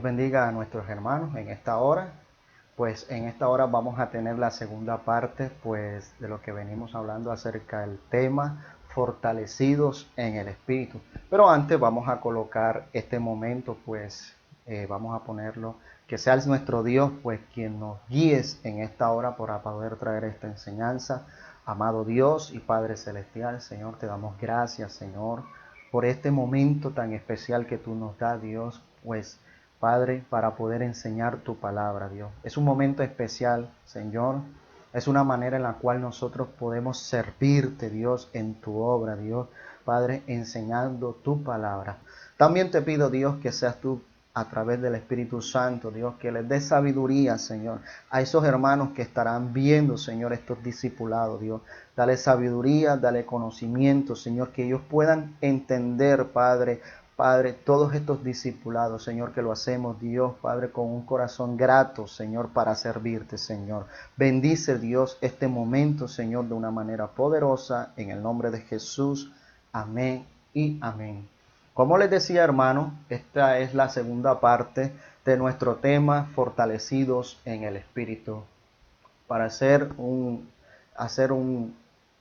Dios bendiga a nuestros hermanos en esta hora. Pues en esta hora vamos a tener la segunda parte pues de lo que venimos hablando acerca del tema fortalecidos en el Espíritu. Pero antes vamos a colocar este momento pues vamos a ponerlo que sea nuestro Dios pues quien nos guíes en esta hora para poder traer esta enseñanza. Amado Dios y Padre Celestial, Señor, te damos gracias, Señor, por este momento tan especial que tú nos das, Dios, pues Padre, para poder enseñar tu palabra, Dios. Es un momento especial, Señor. Es una manera en la cual nosotros podemos servirte, Dios, en tu obra, Dios. Padre, enseñando tu palabra. También te pido, Dios, que seas tú a través del Espíritu Santo, Dios, que les dé sabiduría, Señor, a esos hermanos que estarán viendo, Señor, estos discipulados, Dios. Dale sabiduría, dale conocimiento, Señor, que ellos puedan entender, Padre, todos estos discipulados, Señor, que lo hacemos, Dios, Padre, con un corazón grato, Señor, para servirte, Señor. Bendice, Dios, este momento, Señor, de una manera poderosa, en el nombre de Jesús. Amén y amén. Como les decía, hermano, esta es la segunda parte de nuestro tema, fortalecidos en el Espíritu. Para en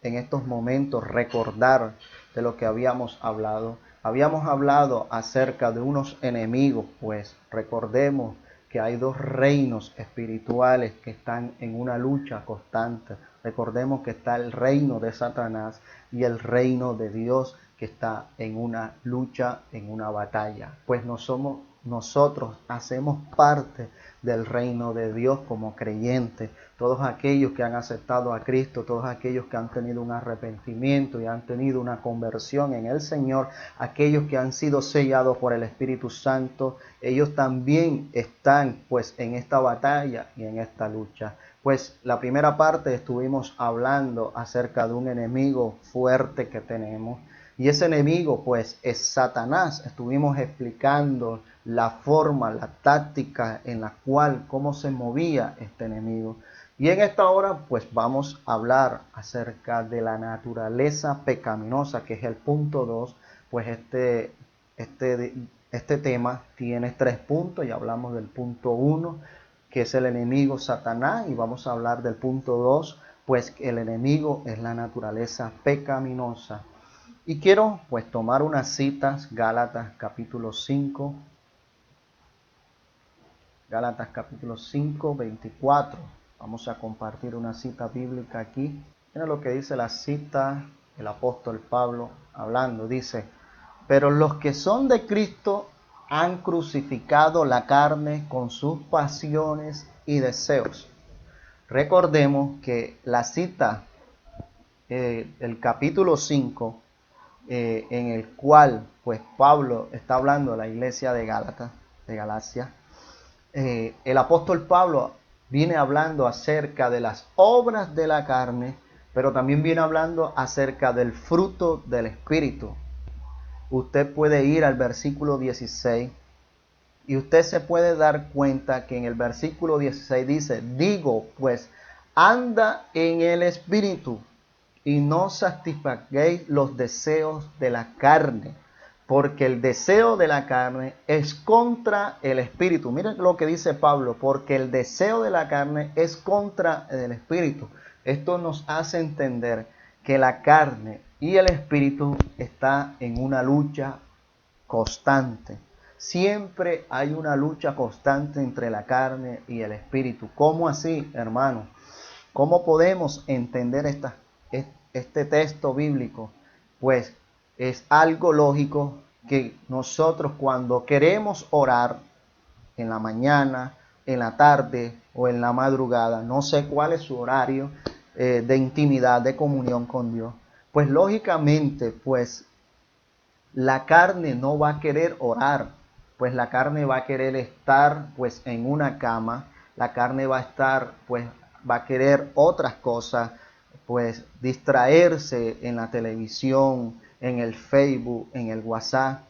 estos momentos, recordar de lo que habíamos hablado. Habíamos hablado acerca de unos enemigos, pues recordemos que hay dos reinos espirituales que están en una lucha constante. Recordemos que está el reino de Satanás y el reino de Dios que está en una lucha, en una batalla. Pues nosotros hacemos parte del reino de Dios como creyentes. Todos aquellos que han aceptado a Cristo, todos aquellos que han tenido un arrepentimiento y han tenido una conversión en el Señor, aquellos que han sido sellados por el Espíritu Santo, ellos también están pues en esta batalla y en esta lucha. Pues la primera parte estuvimos hablando acerca de un enemigo fuerte que tenemos. Y ese enemigo pues es Satanás. Estuvimos explicando la forma, la táctica en la cual, cómo se movía este enemigo. Y en esta hora pues vamos a hablar acerca de la naturaleza pecaminosa, que es el punto 2. Pues este tema tiene 3 puntos. Ya hablamos del punto 1, que es el enemigo Satanás, y vamos a hablar del punto 2, pues el enemigo es la naturaleza pecaminosa. Y quiero pues tomar unas citas, Gálatas capítulo 5, Gálatas capítulo 5, 24. Vamos a compartir una cita bíblica aquí. Mira lo que dice la cita, el apóstol Pablo hablando, dice: pero los que son de Cristo han crucificado la carne con sus pasiones y deseos. Recordemos que la cita, el capítulo 5, en el cual pues Pablo está hablando de la iglesia de Galacia, el apóstol Pablo viene hablando acerca de las obras de la carne, pero también viene hablando acerca del fruto del Espíritu. Usted puede ir al versículo 16 y usted se puede dar cuenta que en el versículo 16 dice: digo pues, anda en el Espíritu y no satisfagáis los deseos de la carne, porque el deseo de la carne es contra el Espíritu. Miren lo que dice Pablo: porque el deseo de la carne es contra el Espíritu. Esto nos hace entender que la carne y el Espíritu está en una lucha constante. Siempre hay una lucha constante entre la carne y el Espíritu. ¿Cómo así, hermano? ¿Cómo podemos entender este texto bíblico? Pues es algo lógico que nosotros, cuando queremos orar en la mañana, en la tarde o en la madrugada, no sé cuál es su horario de intimidad, de comunión con Dios, pues lógicamente pues la carne no va a querer orar, pues la carne va a querer estar pues en una cama, la carne va a estar pues va a querer otras cosas, pues distraerse en la televisión, en el Facebook, en el WhatsApp,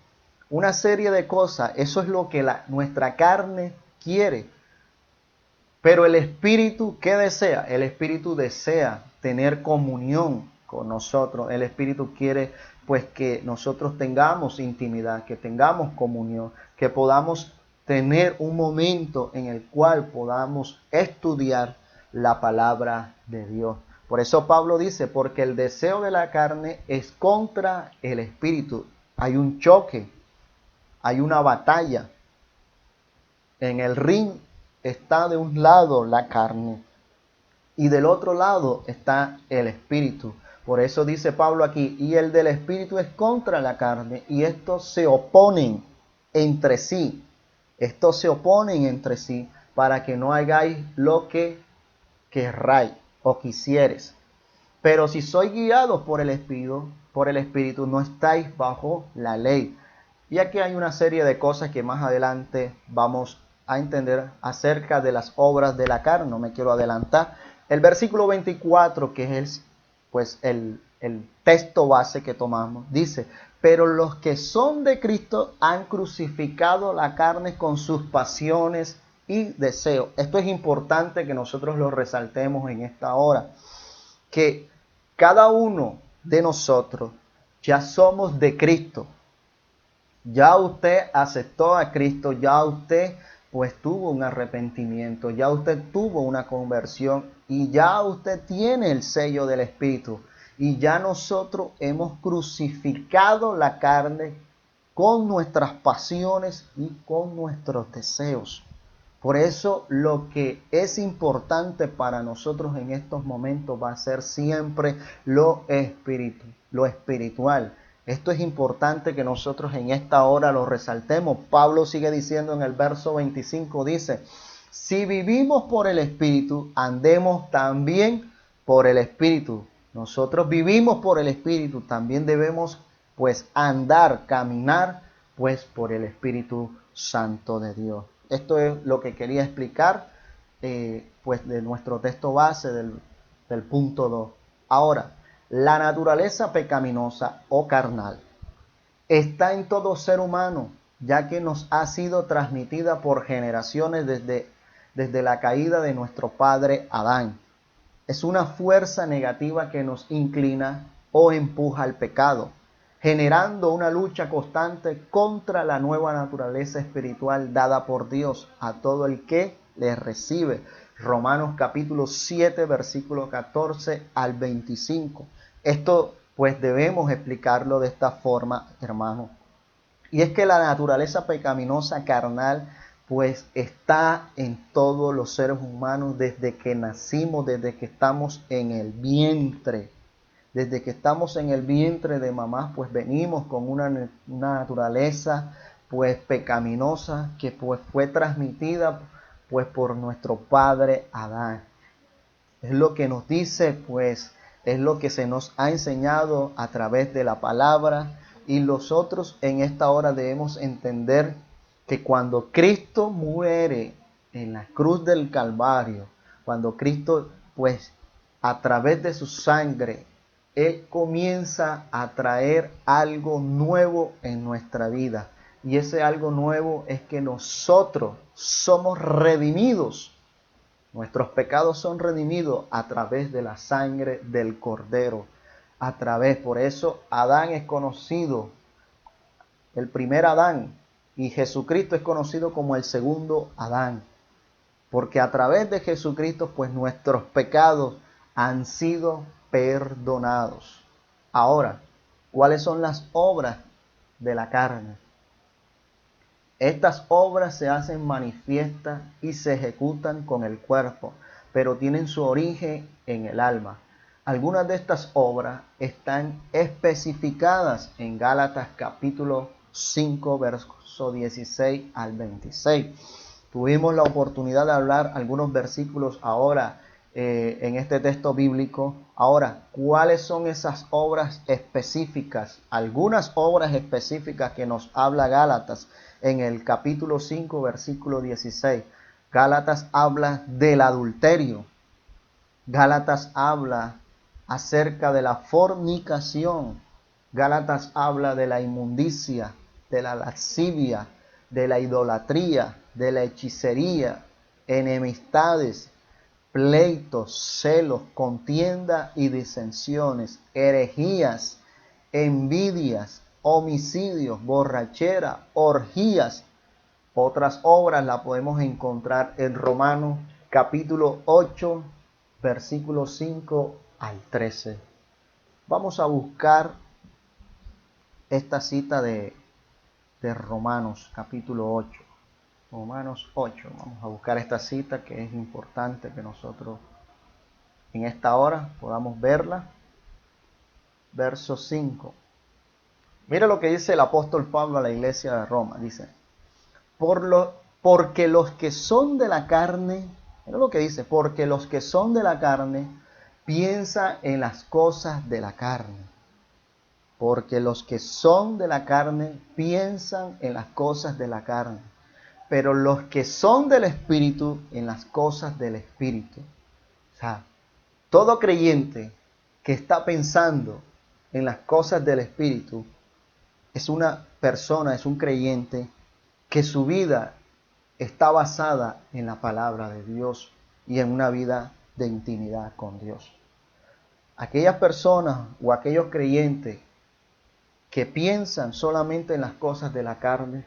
una serie de cosas. Eso es lo que nuestra carne quiere. Pero el Espíritu, ¿qué desea? El Espíritu desea tener comunión con nosotros. El Espíritu quiere pues que nosotros tengamos intimidad, que tengamos comunión, que podamos tener un momento en el cual podamos estudiar la palabra de Dios. Por eso Pablo dice, porque el deseo de la carne es contra el espíritu. Hay un choque, hay una batalla. En el ring está de un lado la carne y del otro lado está el espíritu. Por eso dice Pablo aquí, y el del espíritu es contra la carne, y estos se oponen entre sí. Estos se oponen entre sí para que no hagáis lo que querráis o quisieres. Pero si sois guiados por el espíritu, no estáis bajo la ley. Y aquí hay una serie de cosas que más adelante vamos a entender acerca de las obras de la carne. No me quiero adelantar. El versículo 24, que es pues el texto base que tomamos, dice, pero los que son de Cristo han crucificado la carne con sus pasiones y deseos. Esto es importante que nosotros lo resaltemos en esta hora, que cada uno de nosotros ya somos de Cristo. Ya usted aceptó a Cristo, ya usted pues tuvo un arrepentimiento, ya usted tuvo una conversión y ya usted tiene el sello del Espíritu. Y ya nosotros hemos crucificado la carne con nuestras pasiones y con nuestros deseos. Por eso lo que es importante para nosotros en estos momentos va a ser siempre lo espiritual. Esto es importante que nosotros en esta hora lo resaltemos. Pablo sigue diciendo en el verso 25, dice, si vivimos por el Espíritu, andemos también por el Espíritu. Nosotros vivimos por el Espíritu, también debemos pues andar, caminar pues por el Espíritu Santo de Dios. Esto es lo que quería explicar pues de nuestro texto base del punto 2. Ahora, la naturaleza pecaminosa o carnal está en todo ser humano, ya que nos ha sido transmitida por generaciones desde la caída de nuestro padre Adán. Es una fuerza negativa que nos inclina o empuja al pecado, generando una lucha constante contra la nueva naturaleza espiritual dada por Dios a todo el que le recibe. Romanos capítulo 7, versículo 14 al 25. Esto pues debemos explicarlo de esta forma, hermano. Y es que la naturaleza pecaminosa carnal pues está en todos los seres humanos desde que nacimos, desde que estamos en el vientre. Desde que estamos en el vientre de mamá, pues venimos con una naturaleza pues pecaminosa que pues fue transmitida pues por nuestro padre Adán. Es lo que nos dice, pues es lo que se nos ha enseñado a través de la palabra, y nosotros en esta hora debemos entender que cuando Cristo muere en la cruz del Calvario, cuando Cristo pues a través de su sangre Él comienza a traer algo nuevo en nuestra vida. Y ese algo nuevo es que nosotros somos redimidos. Nuestros pecados son redimidos a través de la sangre del Cordero. Por eso Adán es conocido, el primer Adán, y Jesucristo es conocido como el segundo Adán. Porque a través de Jesucristo, pues nuestros pecados han sido perdonados. Ahora, ¿cuáles son las obras de la carne? Estas obras se hacen manifiestas y se ejecutan con el cuerpo, pero tienen su origen en el alma. Algunas de estas obras están especificadas en Gálatas capítulo 5, verso 16 al 26. Tuvimos la oportunidad de hablar algunos versículos ahora en este texto bíblico. Ahora, ¿cuáles son esas obras específicas? Algunas obras específicas que nos habla Gálatas en el capítulo 5, versículo 16. Gálatas habla del adulterio. Gálatas habla acerca de la fornicación. Gálatas habla de la inmundicia, de la lascivia, de la idolatría, de la hechicería, enemistades, pleitos, celos, contienda y disensiones, herejías, envidias, homicidios, borrachera, orgías Otras obras las podemos encontrar en Romanos capítulo 8, versículos 5 al 13. Vamos a buscar esta cita de Romanos capítulo 8. Romanos 8. Vamos a buscar esta cita que es importante que nosotros en esta hora podamos verla. Verso 5. Mira lo que dice el apóstol Pablo a la iglesia de Roma. Dice, porque los que son de la carne, mira lo que dice, porque los que son de la carne piensan en las cosas de la carne. Porque los que son de la carne piensan en las cosas de la carne. Pero los que son del Espíritu en las cosas del Espíritu. O sea, todo creyente que está pensando en las cosas del Espíritu es una persona, es un creyente que su vida está basada en la palabra de Dios y en una vida de intimidad con Dios. Aquellas personas o aquellos creyentes que piensan solamente en las cosas de la carne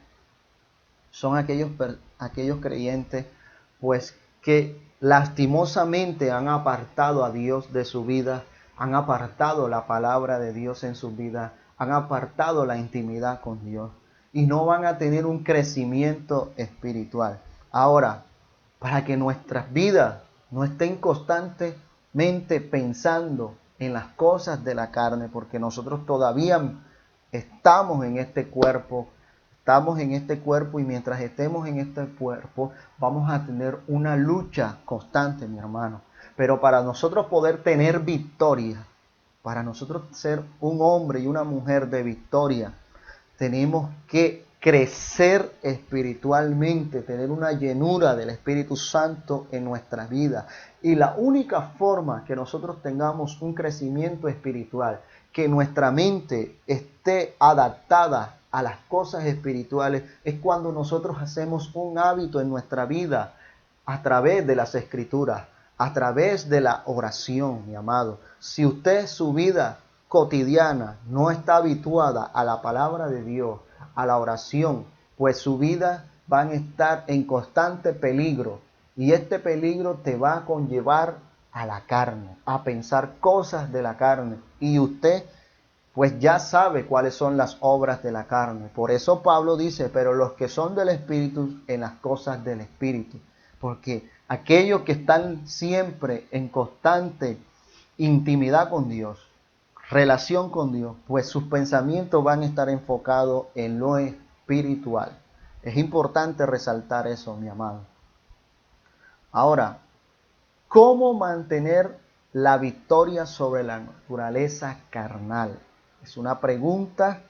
son aquellos creyentes pues que lastimosamente han apartado a Dios de su vida, han apartado la palabra de Dios en su vida, han apartado la intimidad con Dios y no van a tener un crecimiento espiritual. Ahora, para que nuestras vidas no estén constantemente pensando en las cosas de la carne, porque nosotros todavía estamos en este cuerpo, y mientras estemos en este cuerpo vamos a tener una lucha constante, mi hermano. Pero para nosotros poder tener victoria, para nosotros ser un hombre y una mujer de victoria, tenemos que crecer espiritualmente, tener una llenura del Espíritu Santo en nuestra vida. Y la única forma que nosotros tengamos un crecimiento espiritual, que nuestra mente esté adaptada a las cosas espirituales, es cuando nosotros hacemos un hábito en nuestra vida a través de las Escrituras, a través de la oración, mi amado. Si usted su vida cotidiana no está habituada a la palabra de Dios, a la oración, pues su vida va a estar en constante peligro. Y este peligro te va a conllevar a la carne, a pensar cosas de la carne. Y usted pues ya sabe cuáles son las obras de la carne. Por eso Pablo dice, pero los que son del Espíritu, en las cosas del Espíritu. Porque aquellos que están siempre en constante intimidad con Dios, relación con Dios, pues sus pensamientos van a estar enfocados en lo espiritual. Es importante resaltar eso, mi amado. Ahora, ¿cómo mantener la victoria sobre la naturaleza carnal? Es una pregunta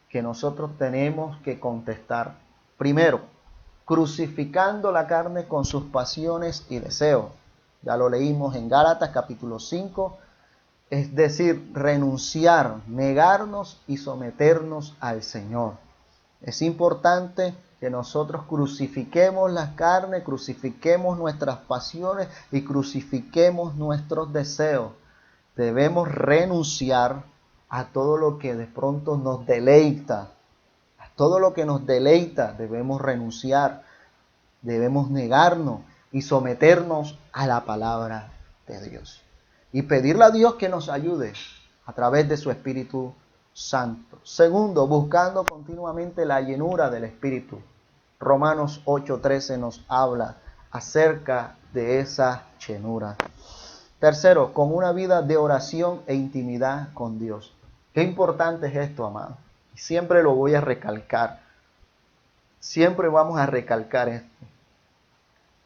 que nosotros tenemos que contestar. Primero, crucificando la carne con sus pasiones y deseos. Ya lo leímos en Gálatas capítulo 5. Es decir, renunciar, negarnos y someternos al Señor. Es importante que nosotros crucifiquemos la carne, crucifiquemos nuestras pasiones y crucifiquemos nuestros deseos. Debemos renunciar a todo lo que de pronto nos deleita. A todo lo que nos deleita debemos renunciar, debemos negarnos y someternos a la palabra de Dios. Y pedirle a Dios que nos ayude a través de su Espíritu Santo. Segundo, buscando continuamente la llenura del Espíritu. Romanos 8:13 nos habla acerca de esa llenura. Tercero, con una vida de oración e intimidad con Dios. Qué importante es esto, amado. Y siempre lo voy a recalcar. Siempre vamos a recalcar esto.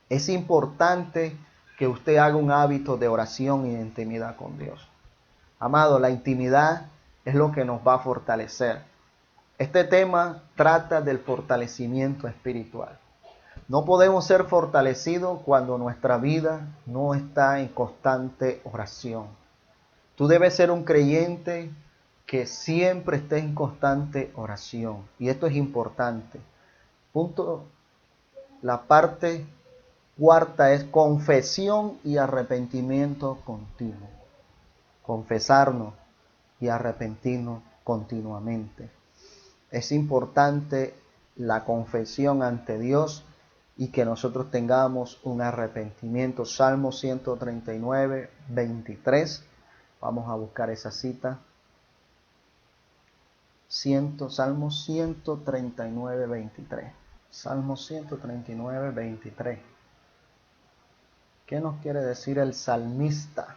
Es importante que usted haga un hábito de oración y de intimidad con Dios. Amado, la intimidad es lo que nos va a fortalecer. Este tema trata del fortalecimiento espiritual. No podemos ser fortalecidos cuando nuestra vida no está en constante oración. Tú debes ser un creyente que siempre esté en constante oración. Y esto es importante. La parte cuarta es confesión y arrepentimiento continuo. Confesarnos y arrepentirnos continuamente. Es importante la confesión ante Dios y que nosotros tengamos un arrepentimiento. Salmo 139, 23. Vamos a buscar esa cita. Salmo 139, 23. Salmo 139, 23. ¿Qué nos quiere decir el salmista?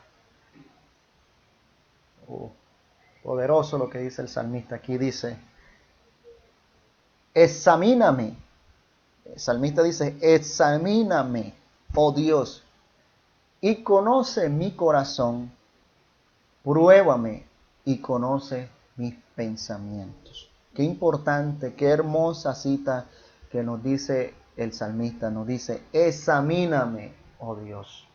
Poderoso lo que dice el salmista. Aquí dice, examíname. El salmista dice, examíname, oh Dios, y conoce mi corazón, pruébame y conoce mis pensamientos. Qué importante, qué hermosa cita que nos dice el salmista. Nos dice, examíname, oh Dios,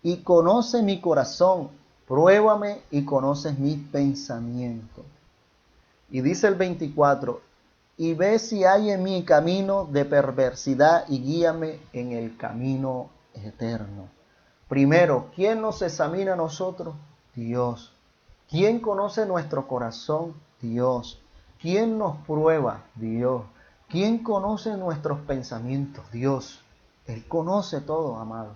y conoce mi corazón, pruébame y conoces mis pensamientos. Y dice el 24, y ve si hay en mí camino de perversidad y guíame en el camino eterno. Primero, ¿quién nos examina a nosotros? Dios. ¿Quién conoce nuestro corazón? Dios. ¿Quién nos prueba? Dios. ¿Quién conoce nuestros pensamientos? Dios. Él conoce todo, amado.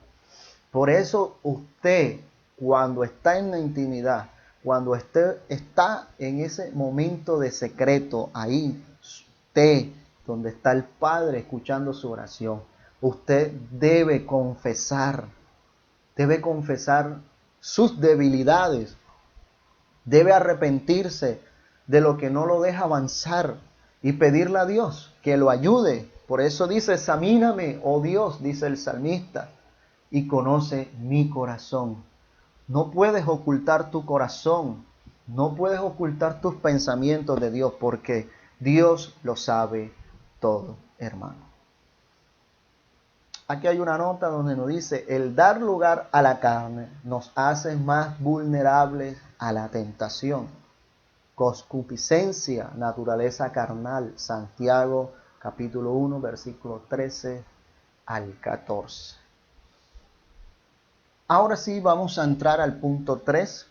Por eso usted, cuando está en la intimidad, cuando usted está en ese momento de secreto, ahí, usted, donde está el Padre escuchando su oración, usted debe confesar sus debilidades, debe arrepentirse de lo que no lo deja avanzar y pedirle a Dios que lo ayude. Por eso dice, examíname, oh Dios, dice el salmista, y conoce mi corazón. No puedes ocultar tu corazón, no puedes ocultar tus pensamientos de Dios, porque Dios lo sabe todo, hermano. Aquí hay una nota donde nos dice, el dar lugar a la carne nos hace más vulnerables a la tentación. Concupiscencia, naturaleza carnal, Santiago capítulo 1, versículo 13 al 14. Ahora sí vamos a entrar al punto 3,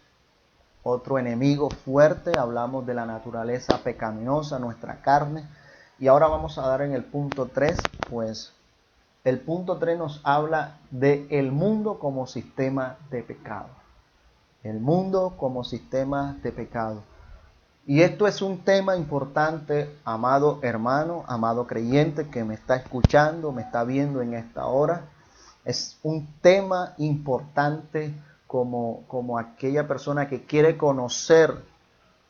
otro enemigo fuerte. Hablamos de la naturaleza pecaminosa, nuestra carne, y ahora vamos a dar en el punto 3, pues el punto 3 nos habla de el mundo como sistema de pecado. El mundo como sistema de pecado. Y esto es un tema importante, amado hermano, amado creyente que me está escuchando, me está viendo en esta hora. Es un tema importante como aquella persona que quiere conocer,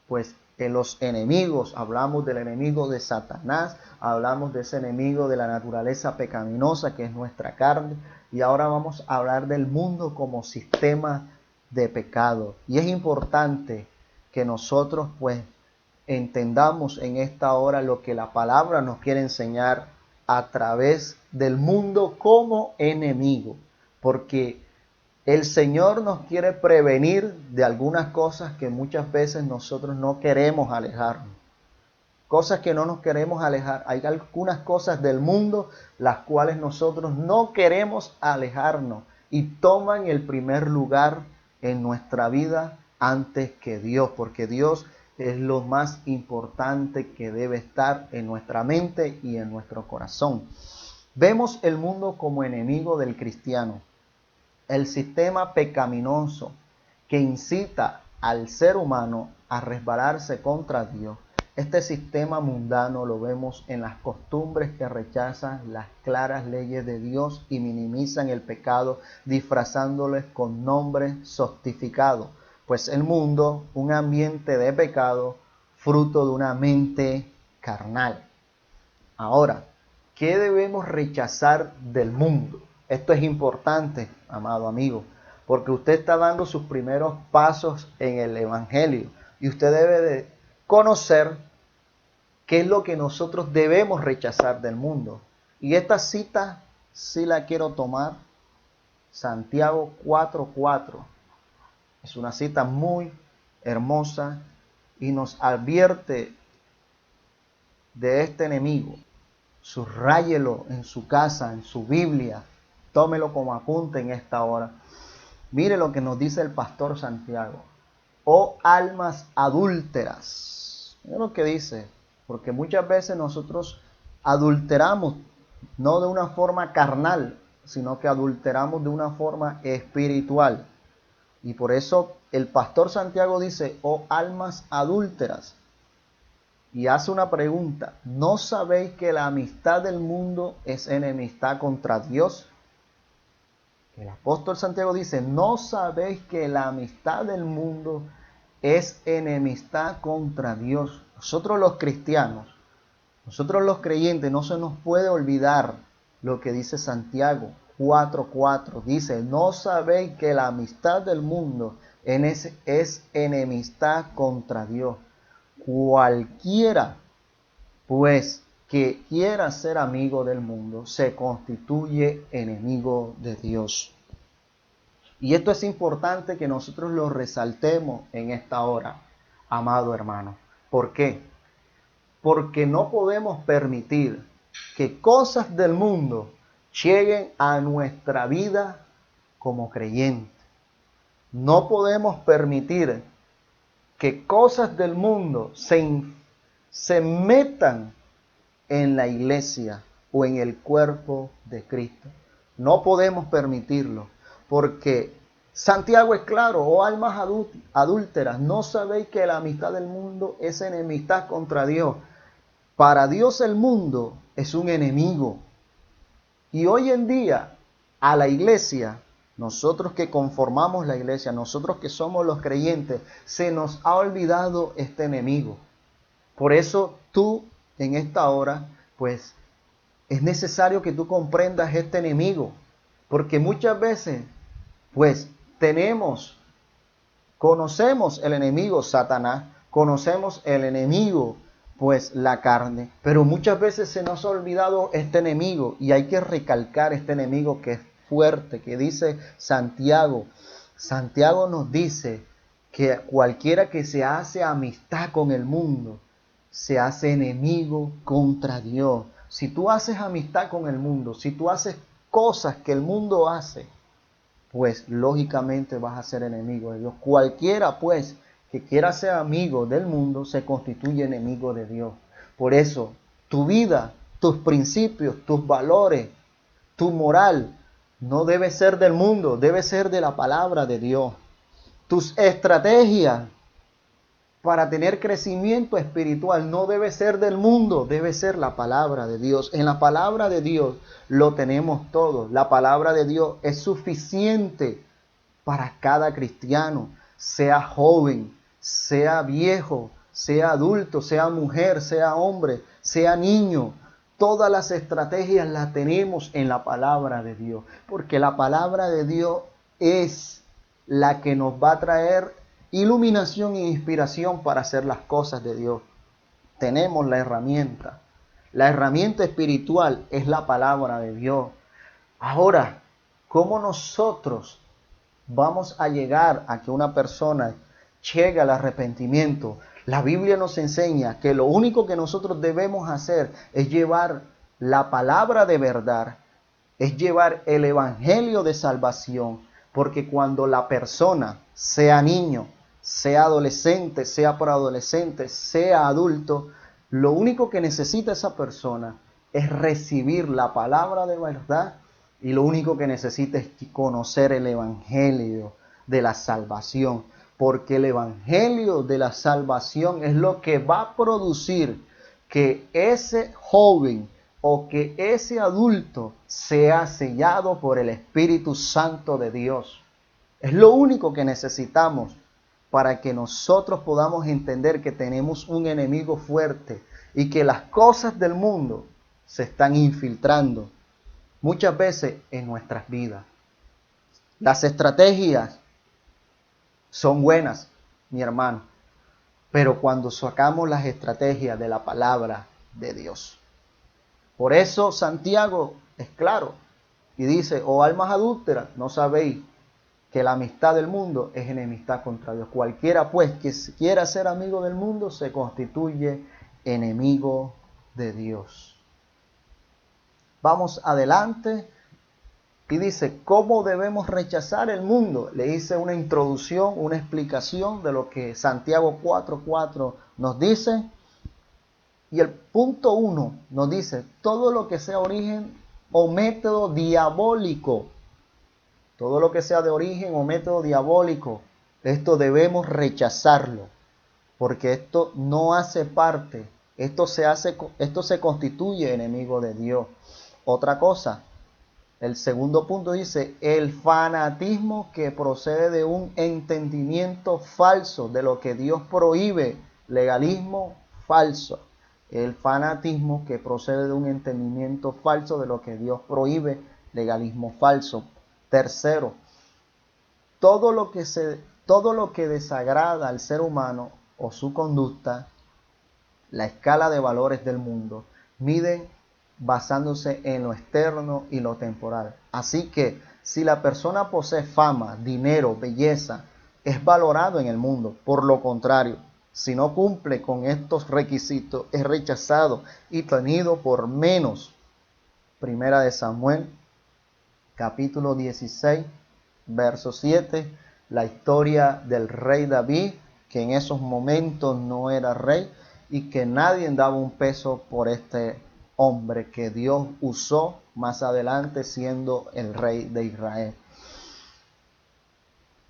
pues, en los enemigos. Hablamos del enemigo de Satanás, hablamos de ese enemigo de la naturaleza pecaminosa que es nuestra carne, y ahora vamos a hablar del mundo como sistema de pecado. Y es importante que nosotros, pues, entendamos en esta hora lo que la palabra nos quiere enseñar a través del mundo como enemigo, porque el Señor nos quiere prevenir de algunas cosas que muchas veces nosotros no queremos alejarnos. Cosas que no nos queremos alejar. Hay algunas cosas del mundo las cuales nosotros no queremos alejarnos y toman el primer lugar en nuestra vida antes que Dios, porque Dios es lo más importante que debe estar en nuestra mente y en nuestro corazón. Vemos el mundo como enemigo del cristiano. El sistema pecaminoso que incita al ser humano a resbalarse contra Dios. Este sistema mundano lo vemos en las costumbres que rechazan las claras leyes de Dios y minimizan el pecado disfrazándoles con nombres sofisticados. Pues el mundo, un ambiente de pecado, fruto de una mente carnal. Ahora, ¿qué debemos rechazar del mundo? Esto es importante, amado amigo, porque usted está dando sus primeros pasos en el Evangelio y usted debe de conocer qué es lo que nosotros debemos rechazar del mundo. Y esta cita sí la quiero tomar, Santiago 4:4. Es una cita muy hermosa y nos advierte de este enemigo. Subrayelo en su casa, en su Biblia. Tómelo como apunte en esta hora. Mire lo que nos dice el pastor Santiago. Oh almas adúlteras. Mire lo que dice. porque muchas veces nosotros adulteramos, no de una forma carnal, sino que adulteramos de una forma espiritual. Y por eso el pastor Santiago dice, oh almas adúlteras, y hace una pregunta, ¿no sabéis que la amistad del mundo es enemistad contra Dios? El apóstol Santiago dice, ¿no sabéis que la amistad del mundo es enemistad contra Dios? Nosotros los cristianos, nosotros los creyentes, no se nos puede olvidar lo que dice Santiago 4:4. Dice, ¿no sabéis que la amistad del mundo es enemistad contra Dios? Cualquiera, pues, que quiera ser amigo del mundo, se constituye enemigo de Dios. Y esto es importante que nosotros lo resaltemos en esta hora, amado hermano. ¿Por qué? Porque no podemos permitir que cosas del mundo lleguen a nuestra vida como creyentes. No podemos permitir que cosas del mundo se metan en la iglesia o en el cuerpo de Cristo. No podemos permitirlo, porque Santiago es claro, oh almas adúlteras, ¿no sabéis que la amistad del mundo es enemistad contra Dios? Para Dios el mundo es un enemigo. Y hoy en día a la iglesia, nosotros que conformamos la iglesia, nosotros que somos los creyentes, se nos ha olvidado este enemigo. Por eso tú en esta hora, pues es necesario que tú comprendas este enemigo. Porque muchas veces, pues conocemos el enemigo Satanás, conocemos el enemigo, pues la carne, pero muchas veces se nos ha olvidado este enemigo y hay que recalcar este enemigo que es fuerte, que dice Santiago. Santiago nos dice que cualquiera que se hace amistad con el mundo, se hace enemigo contra Dios. Si tú haces amistad con el mundo, si tú haces cosas que el mundo hace, pues lógicamente vas a ser enemigo de Dios. Cualquiera pues que quiera ser amigo del mundo se constituye enemigo de Dios. Por eso, tu vida, tus principios, tus valores, tu moral, no debe ser del mundo, debe ser de la palabra de Dios. Tus estrategias para tener crecimiento espiritual no debe ser del mundo, debe ser la palabra de Dios. En la palabra de Dios lo tenemos todo. La palabra de Dios es suficiente para cada cristiano, sea joven, sea viejo, sea adulto, sea mujer, sea hombre, sea niño. Todas las estrategias las tenemos en la palabra de Dios, porque la palabra de Dios es la que nos va a traer iluminación e inspiración para hacer las cosas de Dios. Tenemos la herramienta. La herramienta espiritual es la palabra de Dios. Ahora, ¿cómo nosotros vamos a llegar a que una persona llegue al arrepentimiento? La Biblia nos enseña que lo único que nosotros debemos hacer es llevar la palabra de verdad, es llevar el evangelio de salvación, porque cuando la persona, sea niño, sea adolescente, sea preadolescente, sea adulto, lo único que necesita esa persona es recibir la palabra de verdad y lo único que necesita es conocer el evangelio de la salvación, porque el evangelio de la salvación es lo que va a producir que ese joven o que ese adulto sea sellado por el Espíritu Santo de Dios. Es lo único que necesitamos para que nosotros podamos entender que tenemos un enemigo fuerte y que las cosas del mundo se están infiltrando muchas veces en nuestras vidas. Las estrategias son buenas, mi hermano, pero cuando sacamos las estrategias de la palabra de Dios. Por eso Santiago es claro y dice, oh almas adúlteras, ¿no sabéis que la amistad del mundo es enemistad contra Dios? Cualquiera pues que quiera ser amigo del mundo se constituye enemigo de Dios. Vamos adelante y dice, ¿cómo debemos rechazar el mundo? Le hice una introducción, una explicación de lo que Santiago 4:4 nos dice. Y el punto 1 nos dice, todo lo que sea origen o método diabólico, todo lo que sea de origen o método diabólico, esto debemos rechazarlo, porque esto no hace parte, esto se constituye enemigo de Dios. Otra cosa, el segundo punto dice, el fanatismo que procede de un entendimiento falso de lo que Dios prohíbe, legalismo falso. El fanatismo que procede de un entendimiento falso de lo que Dios prohíbe, legalismo falso. Tercero, todo lo que desagrada al ser humano o su conducta, la escala de valores del mundo, miden basándose en lo externo y lo temporal. Así que si la persona posee fama, dinero, belleza, es valorado en el mundo. Por lo contrario, si no cumple con estos requisitos, es rechazado y tenido por menos. Primera de Samuel, capítulo 16, verso 7, la historia del rey David, que en esos momentos no era rey y que nadie daba un peso por este hombre que Dios usó más adelante siendo el rey de Israel.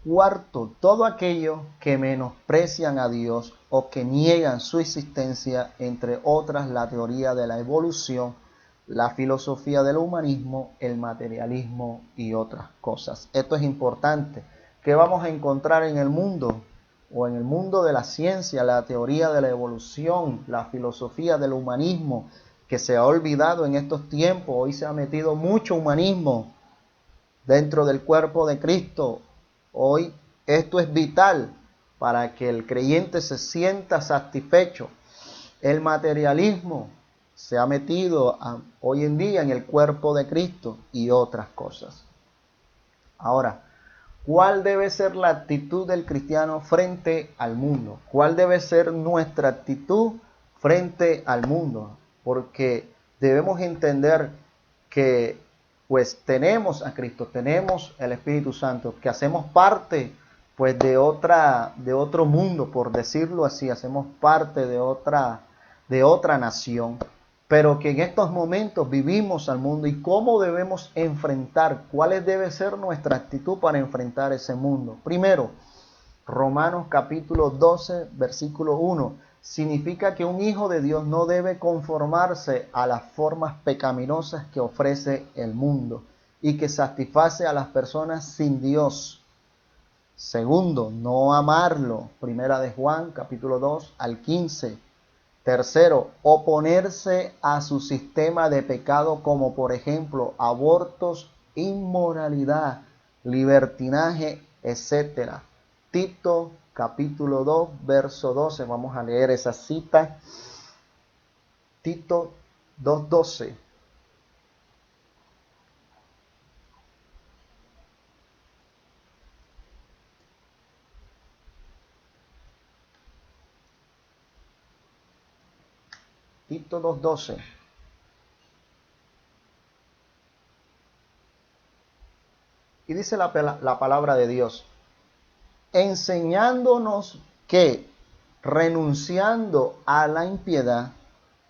Cuarto, todo aquello que menosprecian a Dios o que niegan su existencia, entre otras la teoría de la evolución, la filosofía del humanismo, el materialismo y otras cosas. Esto es importante. ¿Qué vamos a encontrar en el mundo? O en el mundo de la ciencia, la teoría de la evolución, la filosofía del humanismo, que se ha olvidado en estos tiempos. Hoy se ha metido mucho humanismo dentro del cuerpo de Cristo. Hoy esto es vital para que el creyente se sienta satisfecho. El materialismo se ha metido hoy en día en el cuerpo de Cristo y otras cosas. Ahora, ¿cuál debe ser la actitud del cristiano frente al mundo? ¿Cuál debe ser nuestra actitud frente al mundo? Porque debemos entender que pues tenemos a Cristo, tenemos el Espíritu Santo, que hacemos parte pues de otro mundo, por decirlo así, hacemos parte de otra nación, pero que en estos momentos vivimos al mundo y cómo debemos enfrentar, cuál debe ser nuestra actitud para enfrentar ese mundo. Primero, Romanos capítulo 12, versículo 1, significa que un hijo de Dios no debe conformarse a las formas pecaminosas que ofrece el mundo y que satisface a las personas sin Dios. Segundo, no amarlo. Primera de Juan capítulo 2 al 15. Tercero, oponerse a su sistema de pecado como por ejemplo abortos, inmoralidad, libertinaje, etc. Tito capítulo 2 verso 12, vamos a leer esa cita. Tito 2:12. Tito 2:12. Y dice la palabra de Dios, enseñándonos que, renunciando a la impiedad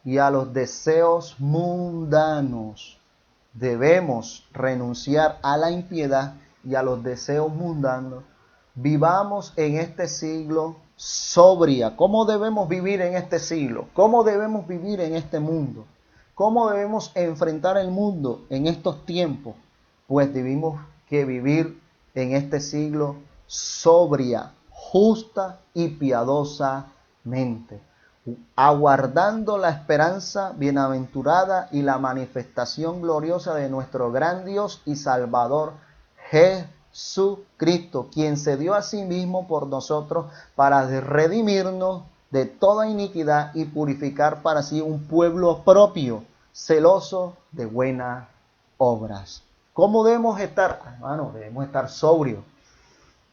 y a los deseos mundanos, debemos renunciar a la impiedad y a los deseos mundanos, vivamos en este siglo sobria. ¿Cómo debemos vivir en este siglo? ¿Cómo debemos vivir en este mundo? ¿Cómo debemos enfrentar el mundo en estos tiempos? Pues debemos que vivir en este siglo sobria, justa y piadosamente, aguardando la esperanza bienaventurada y la manifestación gloriosa de nuestro gran Dios y Salvador Jesucristo, quien se dio a sí mismo por nosotros para redimirnos de toda iniquidad y purificar para sí un pueblo propio, celoso de buenas obras. ¿Cómo debemos estar? Hermano, debemos estar sobrios.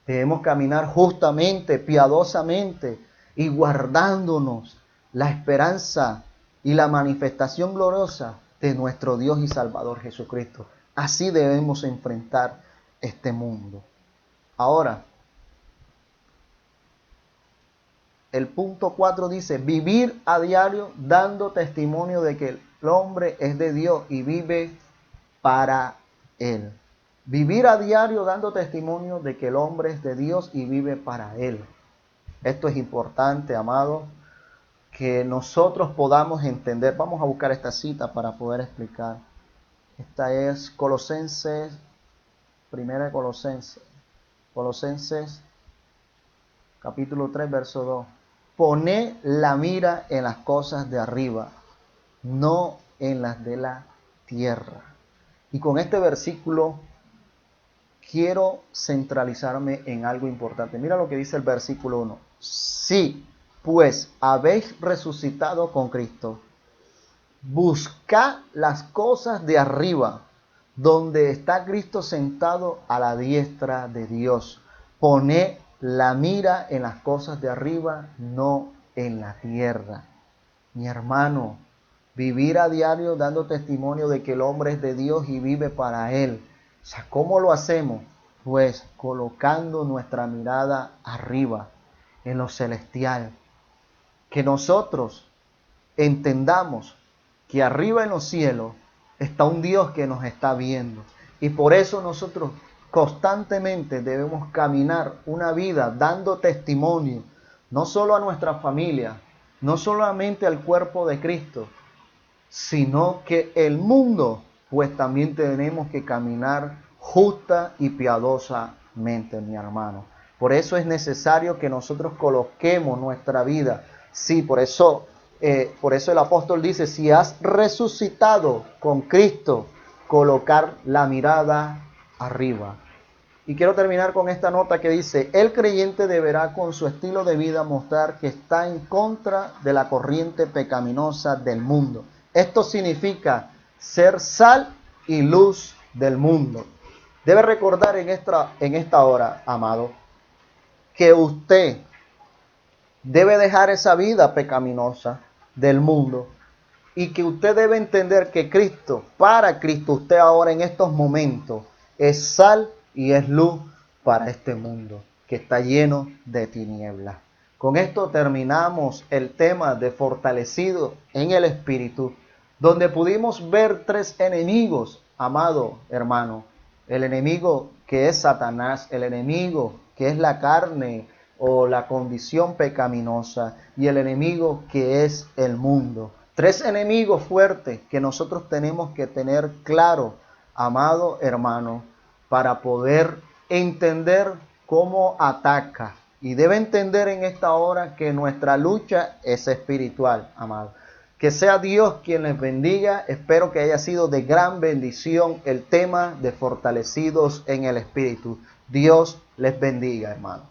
Debemos caminar justamente, piadosamente y guardándonos la esperanza y la manifestación gloriosa de nuestro Dios y Salvador Jesucristo. Así debemos enfrentar este mundo. Ahora, el punto 4 dice, vivir a diario dando testimonio de que el hombre es de Dios y vive para Él. Vivir a diario dando testimonio de que el hombre es de Dios y vive para Él. Esto es importante, amado, que nosotros podamos entender. Vamos a buscar esta cita para poder explicar. Esta es Colosenses, Colosenses capítulo 3, verso 2. Poné la mira en las cosas de arriba, no en las de la tierra. Y con este versículo quiero centralizarme en algo importante. Mira lo que dice el versículo 1. Sí, pues habéis resucitado con Cristo. Buscad las cosas de arriba, donde está Cristo sentado a la diestra de Dios. Poned la mira en las cosas de arriba, no en la tierra. Mi hermano, vivir a diario dando testimonio de que el hombre es de Dios y vive para Él. O sea, ¿cómo lo hacemos? Pues colocando nuestra mirada arriba, en lo celestial. Que nosotros entendamos que arriba en los cielos está un Dios que nos está viendo. Y por eso nosotros constantemente debemos caminar una vida dando testimonio, no solo a nuestra familia, no solamente al cuerpo de Cristo, sino que el mundo, pues también tenemos que caminar justa y piadosamente, mi hermano. Por eso es necesario que nosotros coloquemos nuestra vida. Sí, por eso el apóstol dice, si has resucitado con Cristo, colocar la mirada arriba. Y quiero terminar con esta nota que dice, el creyente deberá con su estilo de vida mostrar que está en contra de la corriente pecaminosa del mundo. Esto significa ser sal y luz del mundo. Debe recordar en esta hora, amado, que usted debe dejar esa vida pecaminosa del mundo y que usted debe entender que Cristo, para Cristo, usted ahora en estos momentos es sal y es luz para este mundo que está lleno de tinieblas. Con esto terminamos el tema de fortalecido en el Espíritu, donde pudimos ver tres enemigos, amado hermano. El enemigo que es Satanás, el enemigo que es la carne o la condición pecaminosa y el enemigo que es el mundo. Tres enemigos fuertes que nosotros tenemos que tener claro, amado hermano, para poder entender cómo ataca. Y debe entender en esta hora que nuestra lucha es espiritual, amado. Que sea Dios quien les bendiga. Espero que haya sido de gran bendición el tema de fortalecidos en el Espíritu. Dios les bendiga, hermano.